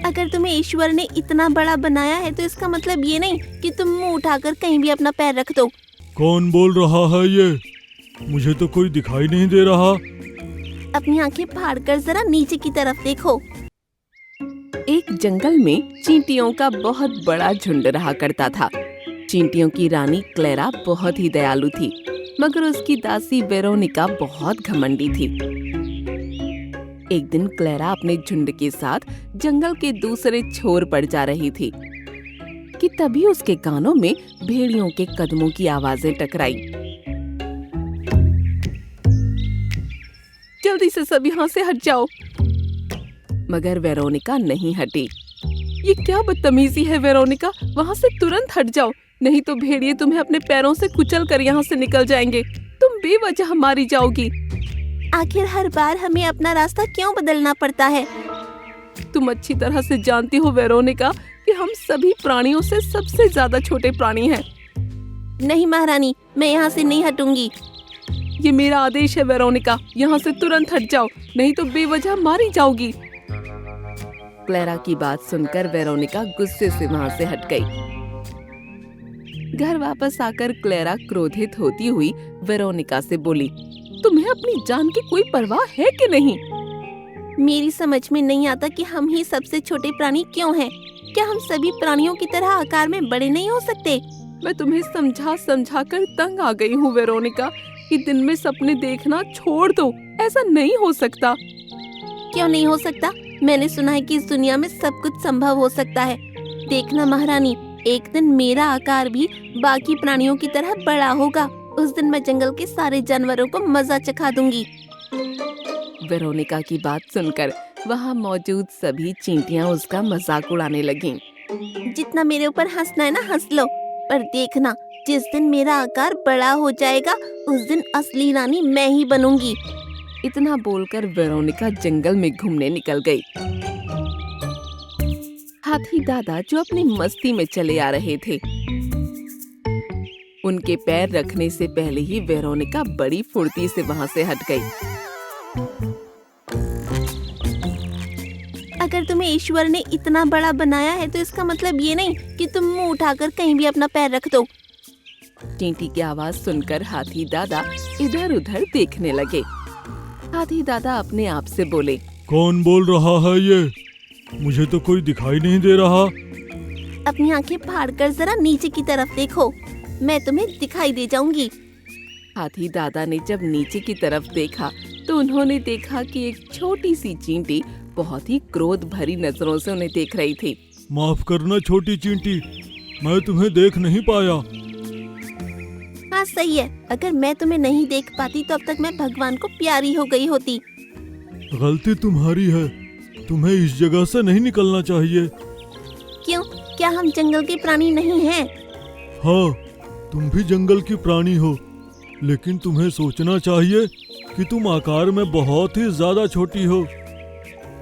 अगर तुम्हें ईश्वर ने इतना बड़ा बनाया है तो इसका मतलब ये नहीं कि तुम मुंह उठाकर कहीं भी अपना पैर रख दो। कौन बोल रहा है ये? मुझे तो कोई दिखाई नहीं दे रहा। अपनी आंखें फाड़कर जरा नीचे की तरफ देखो। एक जंगल में चींटियों का बहुत बड़ा झुंड रहा करता था। चींटियों की रानी क्लेरा बहुत ही दयालु थी, मगर उसकी दासी वेरोनिका बहुत घमंडी थी। एक दिन क्लेरा अपने झुंड के साथ जंगल के दूसरे छोर पर जा रही थी कि तभी उसके कानों में भेड़ियों के कदमों की आवाजें टकराई। जल्दी से सब यहाँ से हट जाओ। मगर वेरोनिका नहीं हटी। ये क्या बदतमीजी है वेरोनिका, वहाँ से तुरंत हट जाओ, नहीं तो भेड़िए तुम्हें अपने पैरों से कुचल कर यहाँ से निकल जाएंगे। तुम बेवजह मारी जाओगी। आखिर हर बार हमें अपना रास्ता क्यों बदलना पड़ता है? तुम अच्छी तरह से जानती हो वेरोनिका कि हम सभी प्राणियों से सबसे ज्यादा छोटे प्राणी हैं। नहीं महारानी, मैं यहाँ से नहीं हटूंगी। ये मेरा आदेश है वेरोनिका, यहाँ से तुरंत हट जाओ, नहीं तो बेवजह मारी जाओगी। क्लेरा की बात सुनकर वेरोनिका गुस्से से वहाँ से हट गई। घर वापस आकर क्लेरा क्रोधित होती हुई वेरोनिका से बोली, तुम्हें अपनी जान की कोई परवाह है कि नहीं? मेरी समझ में नहीं आता कि हम ही सबसे छोटे प्राणी क्यों हैं? क्या हम सभी प्राणियों की तरह आकार में बड़े नहीं हो सकते? मैं तुम्हें समझा कर तंग आ गई हूँ वेरोनिका, कि दिन में सपने देखना छोड़ दो। ऐसा नहीं हो सकता। क्यों नहीं हो सकता? मैंने सुना है कि इस दुनिया में सब कुछ संभव हो सकता है। देखना महारानी, एक दिन मेरा आकार भी बाकी प्राणियों की तरह बड़ा होगा। उस दिन मैं जंगल के सारे जानवरों को मजा चखा दूंगी। वेरोनिका की बात सुनकर वहाँ मौजूद सभी चींटियाँ उसका मजाक उड़ाने लगीं। जितना मेरे ऊपर हंसना है ना हंस लो, पर देखना जिस दिन मेरा आकार बड़ा हो जाएगा उस दिन असली रानी मैं ही बनूंगी। इतना बोलकर वेरोनिका जंगल में घूमने निकल गई। हाथी दादा जो अपनी मस्ती में चले आ रहे थे, उनके पैर रखने से पहले ही वेरोनिका बड़ी फुर्ती से वहाँ से हट गई। अगर तुम्हें ईश्वर ने इतना बड़ा बनाया है तो इसका मतलब ये नहीं कि तुम मुंह उठाकर कहीं भी अपना पैर रख दो। चींटी की आवाज सुनकर हाथी दादा इधर उधर देखने लगे। हाथी दादा अपने आप से बोले, कौन बोल रहा है ये? मुझे तो कोई दिखाई नहीं दे रहा। अपनी आंखें फाड़कर जरा नीचे की तरफ देखो, मैं तुम्हें दिखाई दे जाऊंगी। हाथी दादा ने जब नीचे की तरफ देखा तो उन्होंने देखा कि एक छोटी सी चींटी बहुत ही क्रोध भरी नजरों से उन्हें देख रही थी। माफ करना छोटी चींटी, मैं तुम्हें देख नहीं पाया। हाँ सही है, अगर मैं तुम्हें नहीं देख पाती तो अब तक मैं भगवान को प्यारी हो गई होती। गलती तुम्हारी है, तुम्हें इस जगह से नहीं निकलना चाहिए। क्यों? क्या हम जंगल के प्राणी नहीं हैं? हाँ, तुम भी जंगल की प्राणी हो, लेकिन तुम्हें सोचना चाहिए कि तुम आकार में बहुत ही ज्यादा छोटी हो।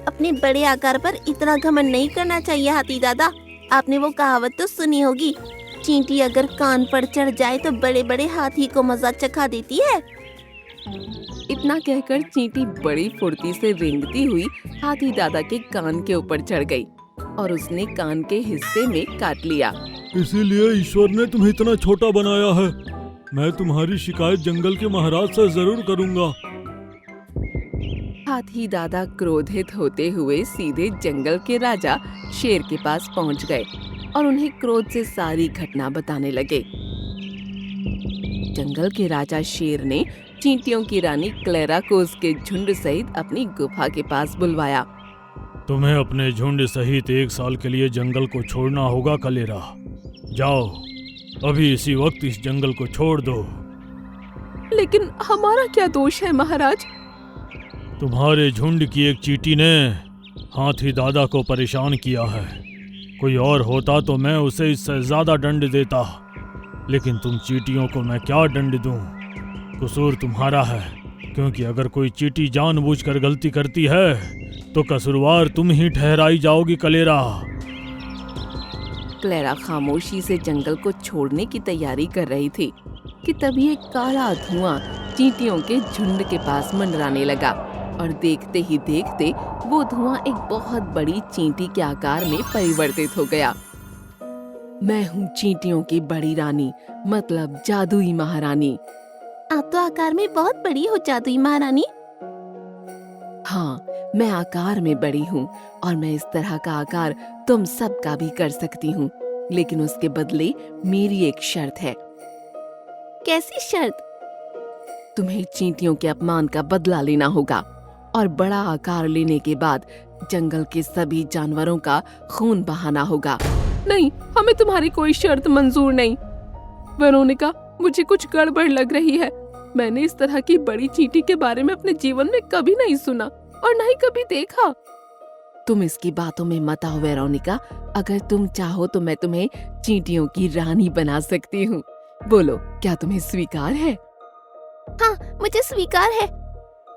अपने बड़े आकार पर इतना घमंड नहीं करना चाहिए हाथी दादा। आपने वो कहावत तो सुनी होगी, चींटी अगर कान पर चढ़ जाए तो बड़े बड़े हाथी को मजा चखा देती है। इतना कहकर चींटी बड़ी फुर्ती से रेंगती हुई हाथी दादा के कान के ऊपर चढ़ गई और उसने कान के हिस्से में काट लिया। इसीलिए ईश्वर ने तुम्हें इतना छोटा बनाया है। मैं तुम्हारी शिकायत जंगल के महाराज से जरूर करूंगा। हाथी दादा क्रोधित होते हुए सीधे जंगल के राजा शेर के पास पहुंच गए और उन्हें क्रोध से सारी घटना बताने लगे। जंगल के राजा शेर ने चींटियों की रानी क्लेरा को उसके झुंड सहित अपनी गुफा के पास बुलवाया। तुम्हें अपने झुंड सहित 1 साल के लिए जंगल को छोड़ना होगा क्लेरा। जाओ, अभी इसी वक्त इस जंगल को छोड़ दो। लेकिन हमारा क्या दोष है महाराज? तुम्हारे झुंड की एक चींटी ने हाथी दादा को परेशान किया है। कोई और होता तो मैं उसे इससे ज्यादा दंड देता, लेकिन तुम चींटियों को मैं क्या दंड दूं? कसूर तुम्हारा है, क्योंकि अगर कोई चींटी जानबूझकर गलती करती है तो कसूरवार तुम ही ठहराई जाओगी क्लेरा। क्लेरा खामोशी से जंगल को छोड़ने की तैयारी कर रही थी कि तभी एक काला धुआं चींटियों के झुंड के पास मंडराने लगा। और देखते ही देखते वो धुआं एक बहुत बड़ी चींटी के आकार में परिवर्तित हो गया। मैं हूँ चींटियों की बड़ी रानी, मतलब जादुई महारानी। आप तो आकार में बहुत बड़ी हो जादुई महारानी। हाँ, मैं आकार में बड़ी हूँ और मैं इस तरह का आकार तुम सबका भी कर सकती हूँ, लेकिन उसके बदले मेरी एक शर्त है। कैसी शर्त? तुम्हें चींटियों के अपमान का बदला लेना होगा और बड़ा आकार लेने के बाद जंगल के सभी जानवरों का खून बहाना होगा। नहीं, हमें तुम्हारी कोई शर्त मंजूर नहीं। वेरोनिका, मुझे कुछ गड़बड़ लग रही है। मैंने इस तरह की बड़ी चींटी के बारे में अपने जीवन में कभी नहीं सुना और न ही कभी देखा। तुम इसकी बातों में मत आओ वेरोनिका। अगर तुम चाहो तो मैं तुम्हें चींटियों की रानी बना सकती हूँ। बोलो, क्या तुम्हें स्वीकार है? हाँ, मुझे स्वीकार है।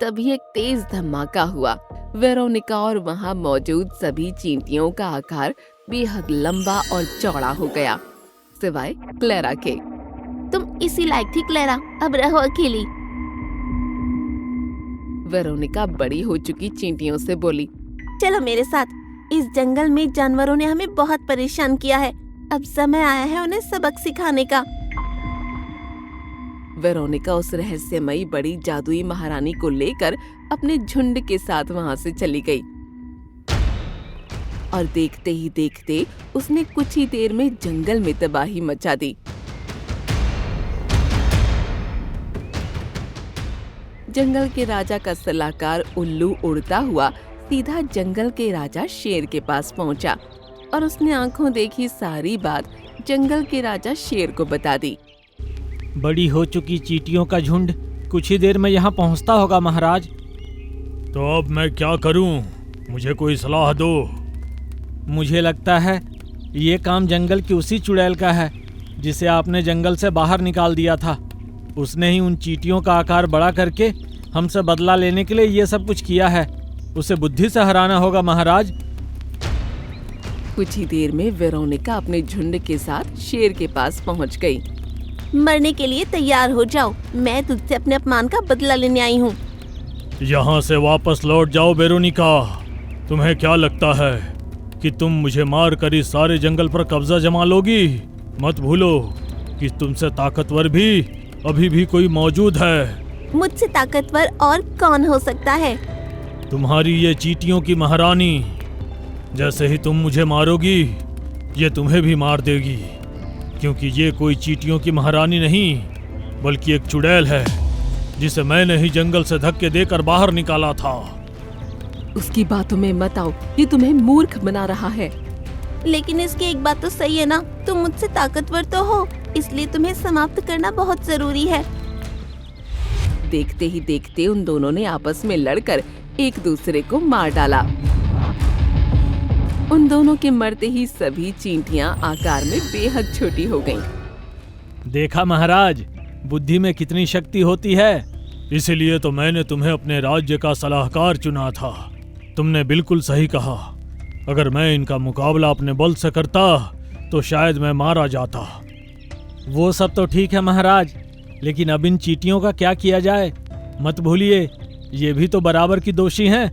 तभी एक तेज धमाका हुआ। वेरोनिका और वहाँ मौजूद सभी चींटियों का आकार बेहद लंबा और चौड़ा हो गया, सिवाय क्लेरा के। तुम इसी लायक थी क्लेरा, अब रहो अकेली। वेरोनिका बड़ी हो चुकी चींटियों से बोली, चलो मेरे साथ। इस जंगल में जानवरों ने हमें बहुत परेशान किया है। अब समय आया है उन्हें सबक सिखाने का। वेरोनिका उस रहस्यमयी बड़ी जादुई महारानी को लेकर अपने झुंड के साथ वहां से चली गई और देखते ही देखते उसने कुछ ही देर में जंगल में तबाही मचा दी। जंगल के राजा का सलाहकार उल्लू उड़ता हुआ सीधा जंगल के राजा शेर के पास पहुंचा और उसने आंखों देखी सारी बात जंगल के राजा शेर को बता दी। बड़ी हो चुकी चींटियों का झुंड कुछ ही देर में यहाँ पहुँचता होगा महाराज। तो अब मैं क्या करूँ? मुझे कोई सलाह दो। मुझे लगता है ये काम जंगल की उसी चुड़ैल का है जिसे आपने जंगल से बाहर निकाल दिया था। उसने ही उन चींटियों का आकार बड़ा करके हमसे बदला लेने के लिए ये सब कुछ किया है। उसे बुद्धि से हराना होगा महाराज। कुछ ही देर में वेरोनिका अपने झुंड के साथ शेर के पास पहुंच गई। मरने के लिए तैयार हो जाओ। मैं तुझसे अपने अपमान का बदला लेने आई हूँ। यहाँ से वापस लौट जाओ वेरोनिका। तुम्हें क्या लगता है कि तुम मुझे मार कर इस सारे जंगल पर कब्जा जमा लोगी? मत भूलो कि तुमसे ताकतवर भी अभी भी कोई मौजूद है। मुझसे ताकतवर और कौन हो सकता है? तुम्हारी ये चींटियों की महारानी। जैसे ही तुम मुझे मारोगी ये तुम्हें भी मार देगी, क्योंकि ये कोई चींटियों की महारानी नहीं बल्कि एक चुड़ैल है जिसे मैंने ही जंगल से धक्के देकर बाहर निकाला था। उसकी बातों में मत आओ, ये तुम्हें मूर्ख बना रहा है। लेकिन इसकी एक बात तो सही है ना, तुम मुझसे ताकतवर तो हो, इसलिए तुम्हें समाप्त करना बहुत जरूरी है। देखते ही देखते उन दोनों ने आपस में लड़कर एक दूसरे को मार डाला। उन दोनों के मरते ही सभी चींटियां आकार में बेहद छोटी हो गईं। देखा महाराज, बुद्धि में कितनी शक्ति होती है। इसीलिए तो मैंने तुम्हें अपने राज्य का सलाहकार चुना था। तुमने बिल्कुल सही कहा। अगर मैं इनका मुकाबला अपने बल से करता तो शायद मैं मारा जाता। वो सब तो ठीक है महाराज, लेकिन अब इन चींटियों का क्या किया जाए? मत भूलिए ये भी तो बराबर की दोषी हैं।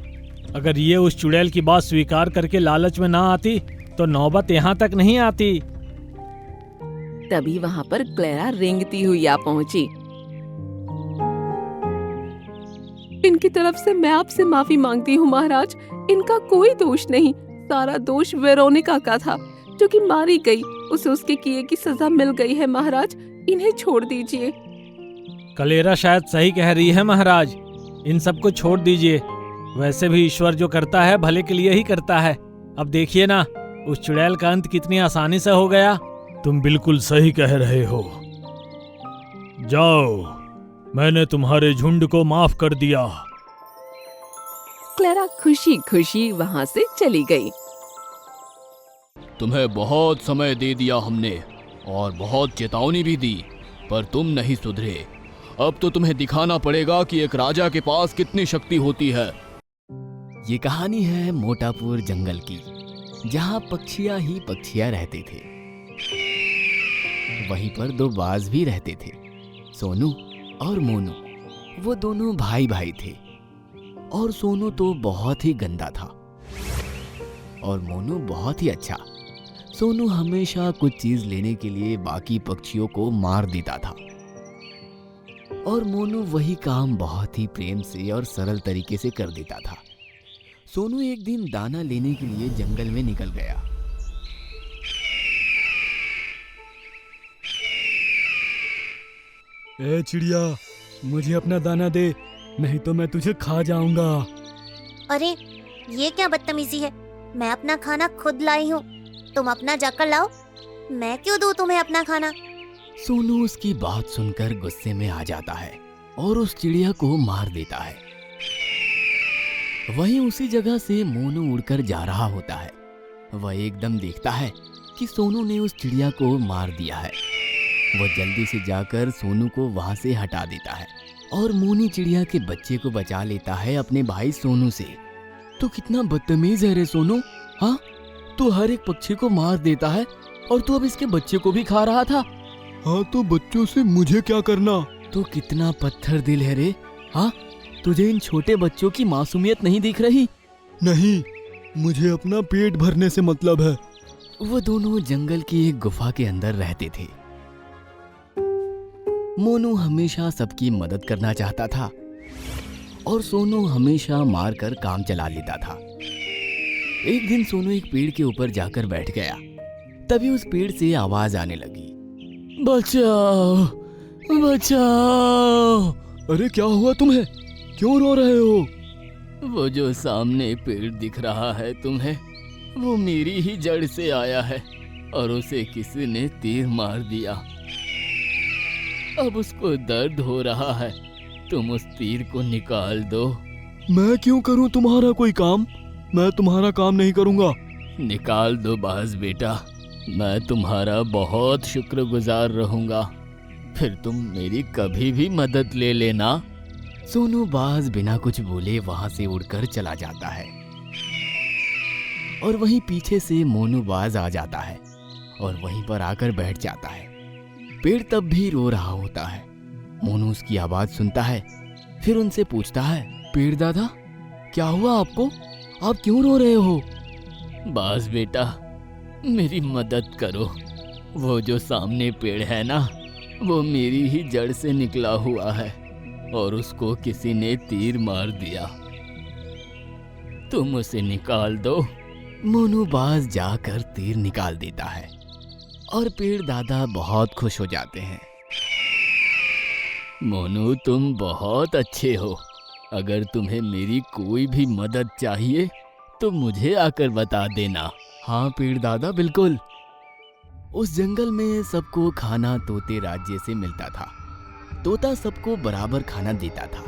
अगर ये उस चुड़ैल की बात स्वीकार करके लालच में ना आती तो नौबत यहाँ तक नहीं आती। तभी वहाँ पर क्लेरा रेंगती हुई आ पहुंची। इनकी तरफ से मैं आपसे माफी मांगती हूँ महाराज। इनका कोई दोष नहीं, सारा दोष वेरोनिका का था जो कि मारी गई। उसे उसके किए की सजा मिल गई है महाराज, इन्हें छोड़ दीजिए। क्लेरा शायद सही कह रही है महाराज, इन सबको छोड़ दीजिए। वैसे भी ईश्वर जो करता है भले के लिए ही करता है। अब देखिए ना, उस चुड़ैल का अंत कितनी आसानी से हो गया। तुम बिल्कुल सही कह रहे हो। जाओ, मैंने तुम्हारे झुंड को माफ कर दिया। क्लेरा खुशी खुशी वहाँ से चली गई। तुम्हें बहुत समय दे दिया हमने और बहुत चेतावनी भी दी, पर तुम नहीं सुधरे। अब तो तुम्हें दिखाना पड़ेगा कि एक राजा के पास कितनी शक्ति होती है। ये कहानी है मोटापुर जंगल की, जहाँ पक्षियाँ ही पक्षियाँ रहते थे। वहीं पर दो बाज भी रहते थे, सोनू और मोनू। वो दोनों भाई भाई थे। और सोनू तो बहुत ही गंदा था और मोनू बहुत ही अच्छा। सोनू हमेशा कुछ चीज लेने के लिए बाकी पक्षियों को मार देता था और मोनू वही काम बहुत ही प्रेम से और सरल तरीके से कर देता था। सोनू एक दिन दाना लेने के लिए जंगल में निकल गया। ए चिड़िया, मुझे अपना दाना दे, नहीं तो मैं तुझे खा जाऊंगा। अरे ये क्या बदतमीजी है, मैं अपना खाना खुद लाई हूँ, तुम अपना जाकर लाओ, मैं क्यों दूँ तुम्हें अपना खाना। सोनू उसकी बात सुनकर गुस्से में आ जाता है और उस चिड़िया को मार देता है। वहीं उसी जगह से मोनू उड़कर जा रहा होता है। वह एकदम देखता है कि सोनू ने उस चिड़िया को मार दिया है। वह जल्दी से जाकर सोनू को वहां से हटा देता है और मोनी चिड़िया के बच्चे को बचा लेता है अपने भाई सोनू से। तो कितना बदतमीज है रे सोनू, हाँ? तू हर एक पक्षी को मार देता है और तू अब इसके बच्चे को भी खा रहा था। हाँ तो बच्चों से मुझे क्या करना? तो कितना पत्थर दिल है रे, हाँ? तुझे इन छोटे बच्चों की मासूमियत नहीं दिख रही? नहीं, मुझे अपना पेट भरने से मतलब है। वो दोनों जंगल की एक गुफा के अंदर रहते थे। मोनू हमेशा सबकी मदद करना चाहता था और सोनू हमेशा मारकर काम चला लेता था। एक दिन सोनू एक पेड़ के ऊपर जाकर बैठ गया। तभी उस पेड़ से आवाज आने लगी, बचाओ, बचाओ। अरे क्या हुआ तुम्हें? क्यों रो रहे हो? वो जो सामने पेड़ दिख रहा है तुम्हें, वो मेरी ही जड़ से आया है और उसे किसी ने तीर मार दिया। अब उसको दर्द हो रहा है, तुम उस तीर को निकाल दो। मैं क्यों करूं तुम्हारा कोई काम? मैं तुम्हारा काम नहीं करूंगा। निकाल दो बाज बेटा, मैं तुम्हारा बहुत शुक्रगुजार रहूंगा, फिर तुम मेरी कभी भी मदद ले लेना। सोनू बाज बिना कुछ बोले वहां से उड़कर चला जाता है और वहीं पीछे से मोनू बाज आ जाता है और वहीं पर आकर बैठ जाता है। पेड़ तब भी रो रहा होता है। मोनू उसकी आवाज सुनता है, फिर उनसे पूछता है, पेड़ दादा क्या हुआ आपको? आप क्यों रो रहे हो? बाज बेटा, मेरी मदद करो। वो जो सामने पेड़ है ना, वो मेरी ही जड़ से निकला हुआ है और उसको किसी ने तीर मार दिया। तुम उसे निकाल दो। मोनू बाज जाकर तीर निकाल देता है और पेड़ दादा बहुत खुश हो जाते हैं। मोनू तुम बहुत अच्छे हो, अगर तुम्हें मेरी कोई भी मदद चाहिए तो मुझे आकर बता देना। हाँ पेड़ दादा, बिल्कुल। उस जंगल में सबको खाना तोते राज्य से मिलता था। तोता सबको बराबर खाना देता था,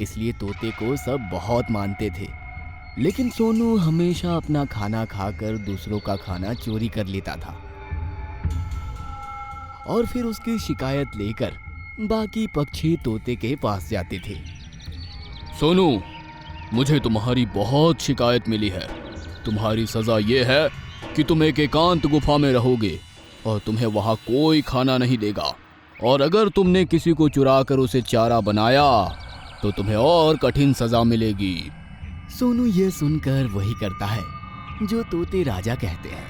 इसलिए तोते को सब बहुत मानते थे। लेकिन सोनू हमेशा अपना खाना खाकर दूसरों का खाना चोरी कर लेता था और फिर उसकी शिकायत लेकर बाकी पक्षी तोते के पास जाते थे। सोनू, मुझे तुम्हारी बहुत शिकायत मिली है। तुम्हारी सजा ये है कि तुम एक एकांत गुफा में रहोगे और तुम्हें वहां कोई खाना नहीं देगा, और अगर तुमने किसी को चुरा कर उसे चारा बनाया तो तुम्हें और कठिन सजा मिलेगी। सोनू ये सुनकर वही करता है जो तोते राजा कहते हैं।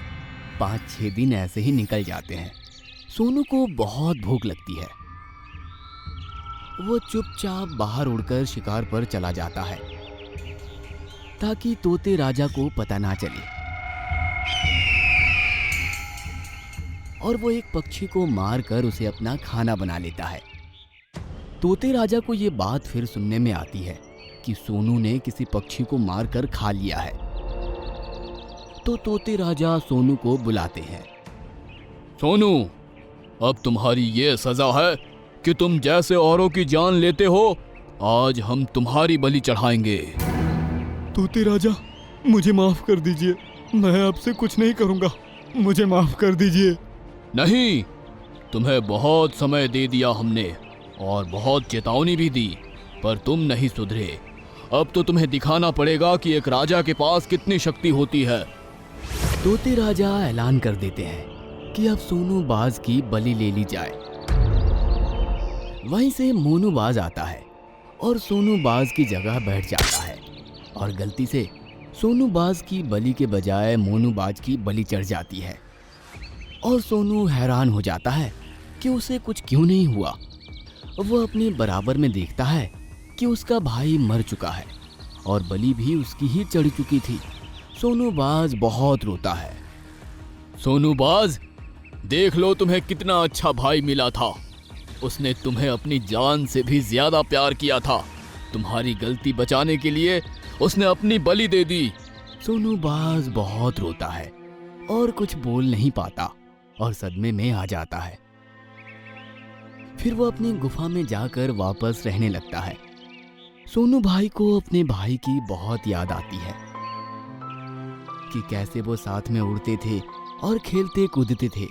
5-6 दिन ऐसे ही निकल जाते हैं। सोनू को बहुत भूख लगती है। वो चुपचाप बाहर उड़कर शिकार पर चला जाता है ताकि तोते राजा को पता ना चले, और वो एक पक्षी को मारकर उसे अपना खाना बना लेता है। तोते राजा को ये बात फिर सुनने में आती है कि सोनू ने किसी पक्षी को मारकर खा लिया है। तो तोते राजा सोनू को बुलाते हैं। सोनू, अब तुम्हारी ये सजा है कि तुम जैसे औरों की जान लेते हो, आज हम तुम्हारी बलि चढ़ाएंगे। तोते राजा, मुझे माफ कर दीजिए, मैं आपसे कुछ नहीं करूंगा, मुझे माफ कर दीजिए। नहीं, तुम्हें बहुत समय दे दिया हमने और बहुत चेतावनी भी दी, पर तुम नहीं सुधरे। अब तो तुम्हें दिखाना पड़ेगा कि एक राजा के पास कितनी शक्ति होती है। तोते राजा ऐलान कर देते हैं कि अब सोनू बाज की बलि ले ली जाए। वहीं से मोनू बाज आता है और सोनू बाज की जगह बैठ जाता है और गलती से सोनू बाज की बलि के बजाय मोनू बाज की बलि चढ़ जाती है। और सोनू हैरान हो जाता है कि उसे कुछ क्यों नहीं हुआ। वो अपने बराबर में देखता है कि उसका भाई मर चुका है और बलि भी उसकी ही चढ़ चुकी थी। सोनू बाज बहुत रोता है। सोनू बाज, देख लो तुम्हें कितना अच्छा भाई मिला था। उसने तुम्हें अपनी जान से भी ज्यादा प्यार किया था। तुम्हारी गलती बचाने के लिए उसने अपनी बलि दे दी। सोनू बाज बहुत रोता है और कुछ बोल नहीं पाता और सदमे में आ जाता है। फिर वो अपनी गुफा में जाकर वापस रहने लगता है। सोनू भाई को अपने भाई की बहुत याद आती है कि कैसे वो साथ में उड़ते थे और खेलते कूदते थे।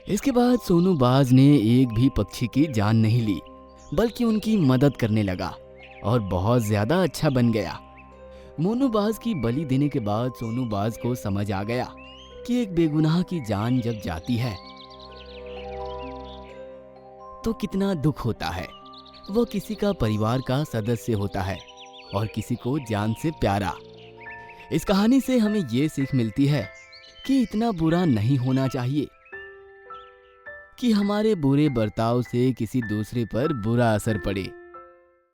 इसके बाद सोनू बाज ने एक भी पक्षी की जान नहीं ली, बल्कि उनकी मदद करने लगा और बहुत ज्यादा अच्छा बन गया। मोनू बाज की बलि देने के बाद सोनू बाज को समझ आ गया कि एक बेगुनाह की जान जब जाती है तो कितना दुख होता है। वो किसी का परिवार का सदस्य होता है और किसी को जान से प्यारा। इस कहानी से हमें ये सीख मिलती है कि इतना बुरा नहीं होना चाहिए कि हमारे बुरे बर्ताव से किसी दूसरे पर बुरा असर पड़े।